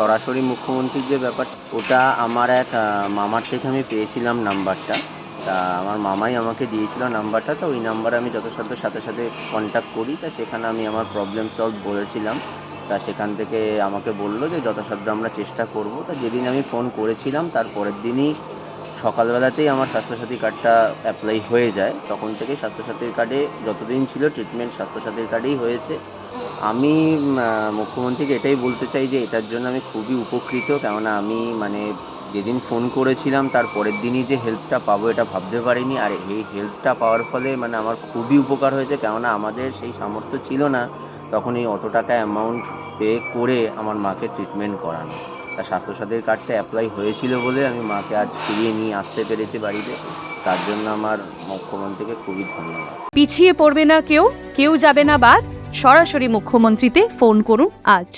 সরাসরি মুখ্যমন্ত্রীর যে ব্যাপার, ওটা আমার এক মামার থেকে আমি পেয়েছিলাম নাম্বারটা। তা আমার মামাই আমাকে দিয়েছিল নাম্বারটা। তো ওই নাম্বারে আমি যথাসাধ্য সাথে সাথে কন্ট্যাক্ট করি। তা সেখানে আমি আমার প্রবলেম সলভ বলেছিলাম। তা সেখান থেকে আমাকে বলল যে যথাসাধ্য আমরা চেষ্টা করব। তা যেদিন আমি ফোন করেছিলাম তার পরের দিনই সকালবেলাতেই আমার স্বাস্থ্যসাথী কার্ডটা অ্যাপ্লাই হয়ে যায়। তখন থেকেই স্বাস্থ্যসাথীর কার্ডে যতদিন ছিল ট্রিটমেন্ট স্বাস্থ্যসাথীর কার্ডেই হয়েছে। আমি মুখ্যমন্ত্রীকে এটাই বলতে চাই যে এটার জন্য আমি খুবই উপকৃত। কেননা আমি যেদিন ফোন করেছিলাম তার পরের দিনই যে হেল্পটা পাবো এটা ভাবতে পারিনি। আর এই হেল্পটা পাওয়ার ফলে আমার খুবই উপকার হয়েছে। কেননা আমাদের সেই সামর্থ্য ছিল না তখন এই অত টাকা অ্যামাউন্ট পে করে আমার মাকে ট্রিটমেন্ট করানো। তা স্বাস্থ্যসাথীর কার্ডটা অ্যাপ্লাই হয়েছিল বলে আমি মাকে আজ ফিরিয়ে নিয়ে আসতে পেরেছি বাড়িতে। তার জন্য আমার মুখ্যমন্ত্রীকে খুবই ধন্যবাদ। পিছিয়ে পড়বে না কেউ, কেউ যাবে না বাদ। সরাসরি মুখ্যমন্ত্রীতে ফোন করুন আজ।